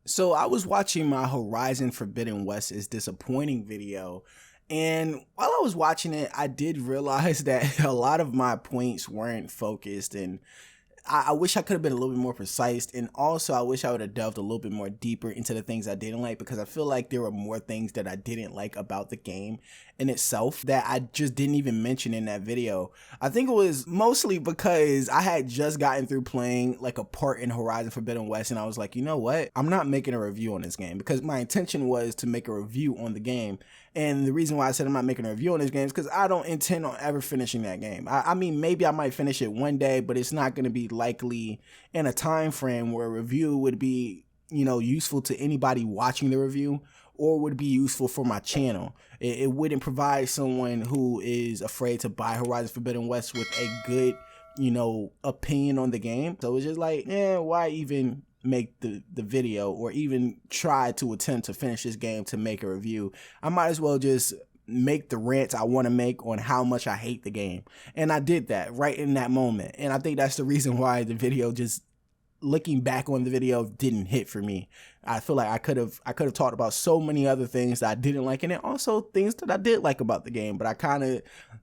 So I was watching my Horizon Forbidden West is disappointing video, and while I was watching it, I did realize that a lot of my points weren't focused, and I wish I could have been a little bit more precise, and also I wish I would have delved a little bit more deeper into the things I didn't like, because I feel like there were more things that I didn't like about the game in itself that I just didn't even mention in that video. I think it was mostly because I had just gotten through playing like a part in Horizon Forbidden West, and I was like, you know what? I'm not making a review on this game, because my intention was to make a review on the game. And the reason why I said I'm not making a review on this game is because I don't intend on ever finishing that game. I mean, maybe I might finish it one day, but it's not going to be likely in a time frame where a review would be, useful to anybody watching the review, or would be useful for my channel. It wouldn't provide someone who is afraid to buy Horizon Forbidden West with a good, opinion on the game. So it's just like, why even make the video or even try to attempt to finish this game to make a review? I might as well just make the rants I want to make on how much I hate the game. And I did that right in that moment. And I think that's the reason why the video, just looking back on the video, didn't hit for me. I feel like I could have talked about so many other things that I didn't like, and then also things that I did like about the game, but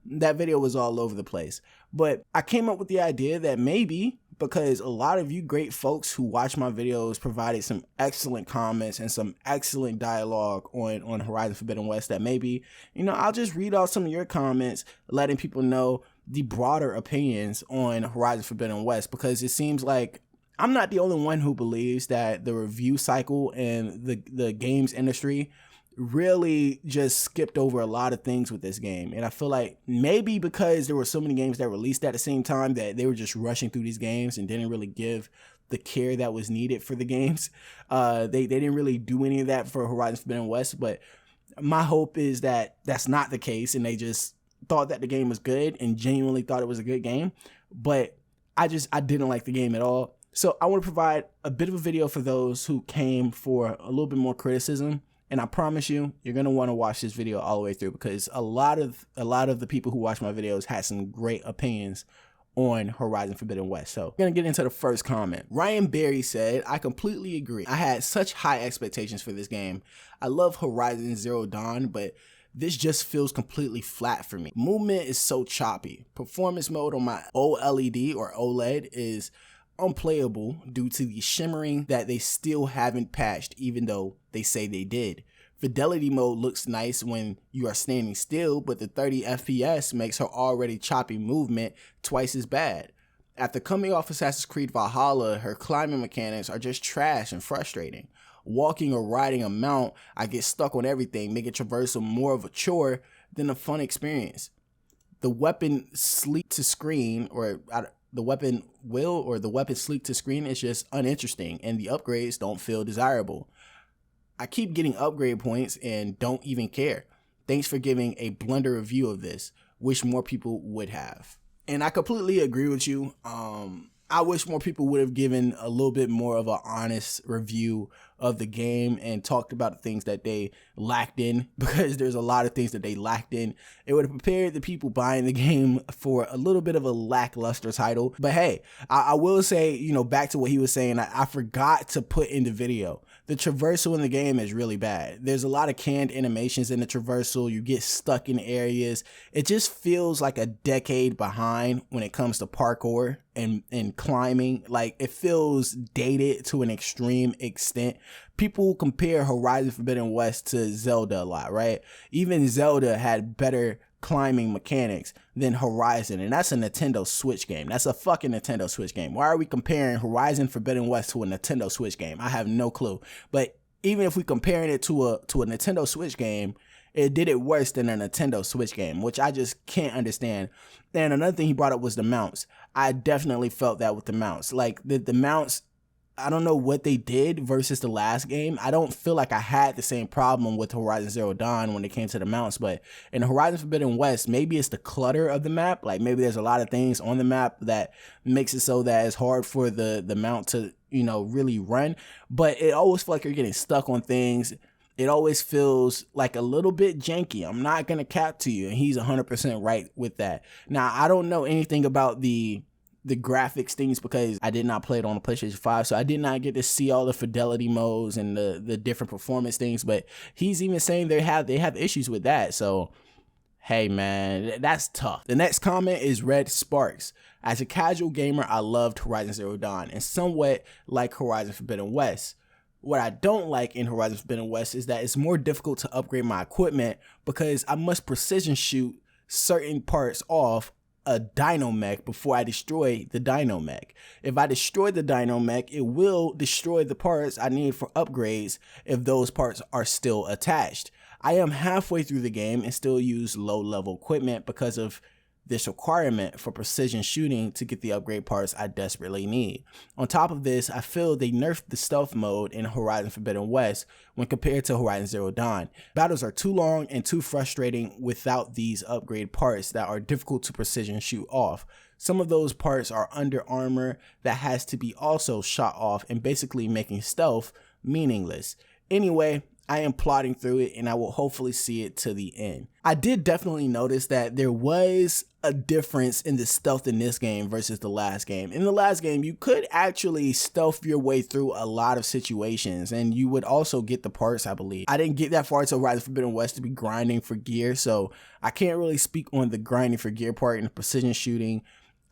that video was all over the place. But I came up with the idea that maybe, because a lot of you great folks who watch my videos provided some excellent comments and some excellent dialogue on Horizon Forbidden West, that maybe, I'll just read out some of your comments, letting people know the broader opinions on Horizon Forbidden West, because it seems like I'm not the only one who believes that the review cycle and the games industry really just skipped over a lot of things with this game. And I feel like maybe because there were so many games that released at the same time that they were just rushing through these games and didn't really give the care that was needed for the games. They didn't really do any of that for Horizon Forbidden West, but my hope is that that's not the case, and they just thought that the game was good and genuinely thought it was a good game. But I didn't like the game at all. So I want to provide a bit of a video for those who came for a little bit more criticism. And I promise you, you're going to want to watch this video all the way through, because a lot of the people who watch my videos had some great opinions on Horizon Forbidden West. So I'm going to get into the first comment. Ryan Berry said, I completely agree. I had such high expectations for this game. I love Horizon Zero Dawn, but this just feels completely flat for me. Movement is so choppy. Performance mode on my OLED or OLED is unplayable due to the shimmering that they still haven't patched, even though they say they did. Fidelity mode looks nice when you are standing still, but the 30 FPS makes her already choppy movement twice as bad. After coming off Assassin's Creed Valhalla, her climbing mechanics are just trash and frustrating. Walking or riding a mount, I get stuck on everything, making traversal more of a chore than a fun experience. The weapon sleek to screen, the weapon sleek to screen is just uninteresting, and the upgrades don't feel desirable. I keep getting upgrade points and don't even care. Thanks for giving a blunder review of this. Wish more people would have. And I completely agree with you. I wish more people would have given a little bit more of an honest review of the game and talked about the things that they lacked in, because there's a lot of things that they lacked in. It would have prepared the people buying the game for a little bit of a lackluster title. But hey, I will say, back to what he was saying, I forgot to put in the video. The traversal in the game is really bad. There's a lot of canned animations in the traversal. You get stuck in areas. It just feels like a decade behind when it comes to parkour and climbing. Like, it feels dated to an extreme extent. People compare Horizon Forbidden West to Zelda a lot, right? Even Zelda had better climbing mechanics than Horizon, and that's a Nintendo Switch game. That's a fucking Nintendo Switch game. Why are we comparing Horizon Forbidden West to a Nintendo Switch game? I have no clue. But even if we comparing it to a Nintendo Switch game, it did it worse than a Nintendo Switch game, which I just can't understand. And another thing he brought up was the mounts. I definitely felt that with the mounts. Like, the mounts, I don't know what they did versus the last game. I don't feel like I had the same problem with Horizon Zero Dawn when it came to the mounts, but in Horizon Forbidden West, maybe it's the clutter of the map. Like, maybe there's a lot of things on the map that makes it so that it's hard for the mount to, really run, but it always feels like you're getting stuck on things. It always feels like a little bit janky. I'm not going to cap to you, and he's 100% right with that. Now, I don't know anything about the the graphics things because I did not play it on the PlayStation 5, so I did not get to see all the fidelity modes and the different performance things. But he's even saying they have issues with that. So hey man, that's tough. The next comment is RedSparks. As a casual gamer, I loved Horizon Zero Dawn and somewhat like Horizon Forbidden West. What I don't like in Horizon Forbidden West is that it's more difficult to upgrade my equipment because I must precision shoot certain parts off a Dynamech before I destroy the Dynamech. If I destroy the Dynamech, it will destroy the parts I need for upgrades if those parts are still attached. I am halfway through the game and still use low level equipment because of this requirement for precision shooting to get the upgrade parts I desperately need. On top of this, I feel they nerfed the stealth mode in Horizon Forbidden West when compared to Horizon Zero Dawn. Battles are too long and too frustrating without these upgrade parts that are difficult to precision shoot off. Some of those parts are under armor that has to be also shot off and basically making stealth meaningless. Anyway, I am plodding through it and I will hopefully see it to the end. I did definitely notice that there was a difference in the stealth in this game versus the last game. In the last game, you could actually stealth your way through a lot of situations and you would also get the parts, I believe. I didn't get that far to Horizon Forbidden West to be grinding for gear, so I can't really speak on the grinding for gear part and the precision shooting.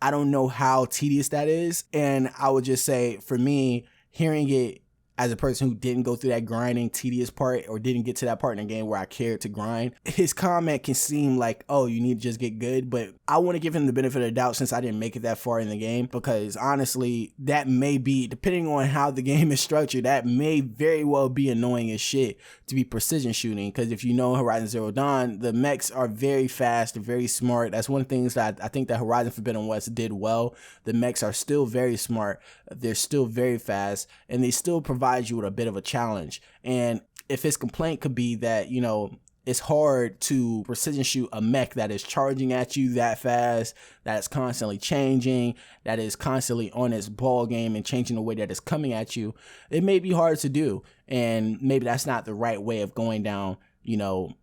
I don't know how tedious that is, and I would just say for me, hearing it as a person who didn't go through that grinding tedious part or didn't get to that part in the game where I cared to grind, his comment can seem like, oh, you need to just get good. But I want to give him the benefit of the doubt since I didn't make it that far in the game, because honestly, that may be, depending on how the game is structured, that may very well be annoying as shit to be precision shooting. Because if you know Horizon Zero Dawn, the mechs are very fast, very smart. That's one of the things that I think that Horizon Forbidden West did well. The mechs are still very smart. They're still very fast, and they still provide you with a bit of a challenge. And if his complaint could be that, you know, it's hard to precision shoot a mech that is charging at you that fast, that is constantly changing, that is constantly on its ball game and changing the way that it's coming at you, it may be hard to do. And maybe that's not the right way of going down, you know,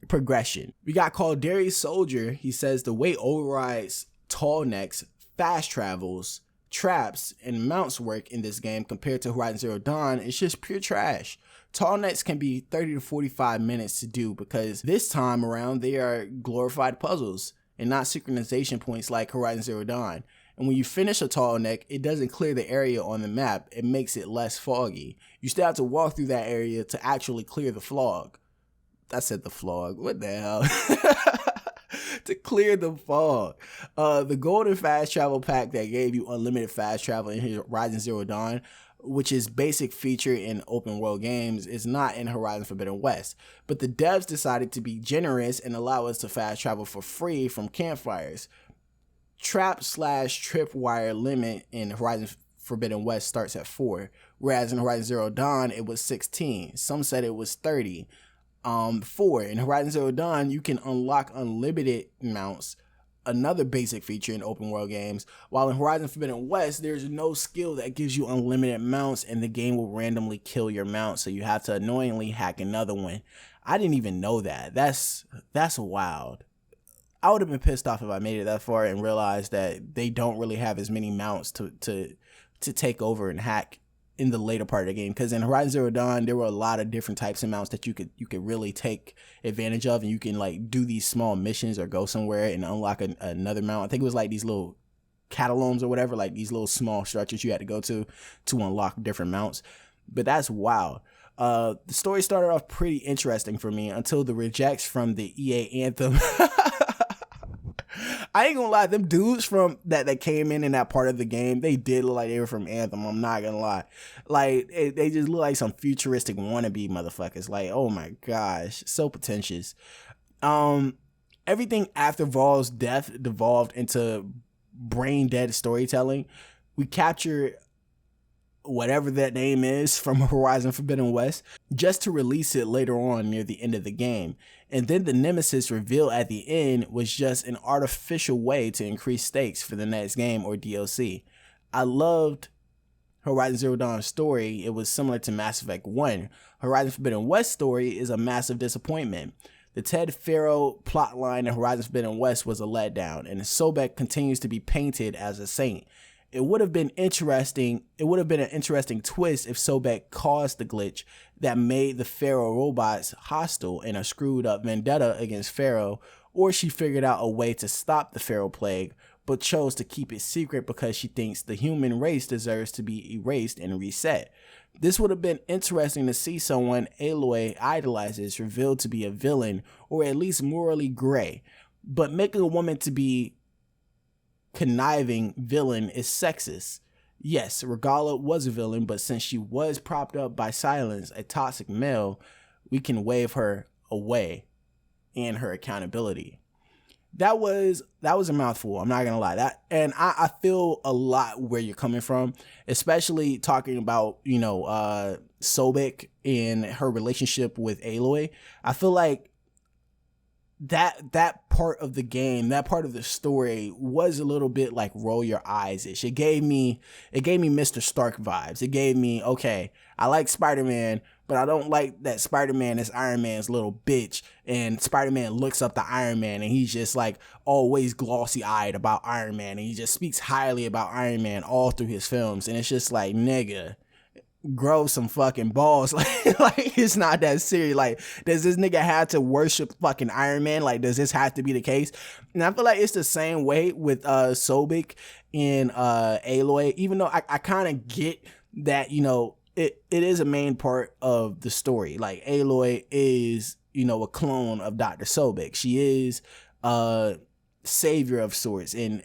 progression. We got called DairySoldier. He says the way overrides, tall necks, fast travels, traps, and mounts work in this game compared to Horizon Zero Dawn is just pure trash. Tall necks can be 30 to 45 minutes to do because this time around they are glorified puzzles and not synchronization points like Horizon Zero Dawn. And when you finish a tall neck, it doesn't clear the area on the map. It makes it less foggy. You still have to walk through that area to actually clear the fog. I said the flog. What the hell? To clear the fog. The golden fast travel pack that gave you unlimited fast travel in Horizon Zero Dawn, which is basic feature in open world games, is not in Horizon Forbidden West. But the devs decided to be generous and allow us to fast travel for free from campfires. Trap/tripwire limit in Horizon Forbidden West starts at 4, whereas in Horizon Zero Dawn it was 16. Some said it was 30. 4. In Horizon Zero Dawn, you can unlock unlimited mounts, another basic feature in open world games, while in Horizon Forbidden West, there's no skill that gives you unlimited mounts and the game will randomly kill your mount, so you have to annoyingly hack another one. I didn't even know that. That's wild. I would have been pissed off if I made it that far and realized that they don't really have as many mounts to take over and hack in the later part of the game, because in Horizon Zero Dawn there were a lot of different types of mounts that you could really take advantage of, and you can like do these small missions or go somewhere and unlock another mount. I think it was like these little cataloms or whatever, like these little small structures you had to go to unlock different mounts. But that's wild. The story started off pretty interesting for me until the rejects from the EA Anthem. I ain't gonna lie, them dudes from that came in that part of the game, they did look like they were from Anthem. I'm not gonna lie. Like, they just look like some futuristic wannabe motherfuckers. Like, oh my gosh, so pretentious. Everything after Vol's death devolved into brain dead storytelling. We capture whatever that name is from Horizon Forbidden West just to release it later on near the end of the game. And then the nemesis reveal at the end was just an artificial way to increase stakes for the next game or DLC. I loved Horizon Zero Dawn's story. It was similar to Mass Effect 1. Horizon Forbidden West story is a massive disappointment. The Ted Faro plotline in Horizon Forbidden West was a letdown, and Sobek continues to be painted as a saint. It would have been an interesting twist if Sobek caused the glitch that made the Pharaoh robots hostile in a screwed up vendetta against Pharaoh, or she figured out a way to stop the Pharaoh plague, but chose to keep it secret because she thinks the human race deserves to be erased and reset. This would have been interesting to see someone Aloy idolizes revealed to be a villain, or at least morally gray, but making a woman to be conniving villain is sexist. Yes, Regala was a villain, but since she was propped up by Silence, a toxic male, we can wave her away and her accountability. That was a mouthful. I'm not gonna lie. I feel a lot where you're coming from, especially talking about, Sobek and her relationship with Aloy. I feel like that part of the game, that part of the story was a little bit like roll your eyes-ish. It gave me Mr. Stark vibes. It gave me, okay, I like Spider-Man, but I don't like that Spider-Man is Iron Man's little bitch, and Spider-Man looks up to Iron Man and he's just like always glossy-eyed about Iron Man, and he just speaks highly about Iron Man all through his films, and it's just like, nigga, grow some fucking balls. like it's not that serious. Like, does this nigga have to worship fucking Iron Man? Like, does this have to be the case? And I feel like it's the same way with Sobek and Aloy, even though I kind of get that, it is a main part of the story. Like, Aloy is, a clone of Dr. Sobek. She is a savior of sorts, and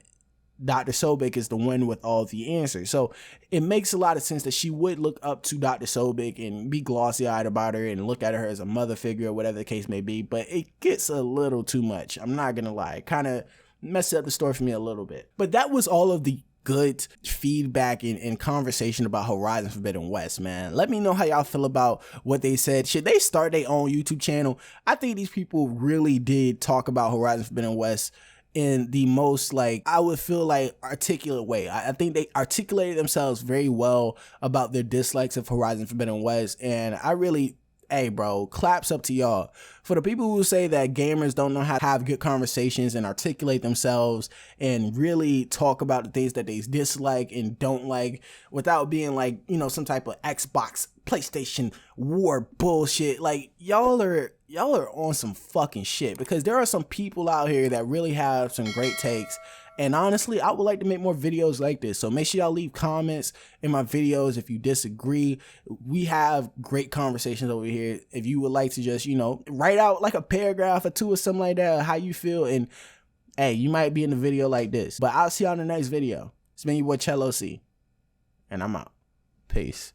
Dr. Sobek is the one with all the answers. So it makes a lot of sense that she would look up to Dr. Sobek and be glossy-eyed about her and look at her as a mother figure or whatever the case may be. But it gets a little too much. I'm not going to lie. It kind of messed up the story for me a little bit. But that was all of the good feedback and conversation about Horizon Forbidden West, man. Let me know how y'all feel about what they said. Should they start their own YouTube channel? I think these people really did talk about Horizon Forbidden West in the most, I would feel like, articulate way. I think they articulated themselves very well about their dislikes of Horizon Forbidden West, and I really, hey bro, claps up to y'all. For the people who say that gamers don't know how to have good conversations and articulate themselves and really talk about the things that they dislike and don't like without being like, some type of Xbox, PlayStation war bullshit, like, y'all are on some fucking shit, because there are some people out here that really have some great takes. And honestly, I would like to make more videos like this. So make sure y'all leave comments in my videos if you disagree. We have great conversations over here. If you would like to just, write out like a paragraph or two or something like that, how you feel. And hey, you might be in a video like this. But I'll see y'all in the next video. It's been your boy ChelloC, and I'm out. Peace.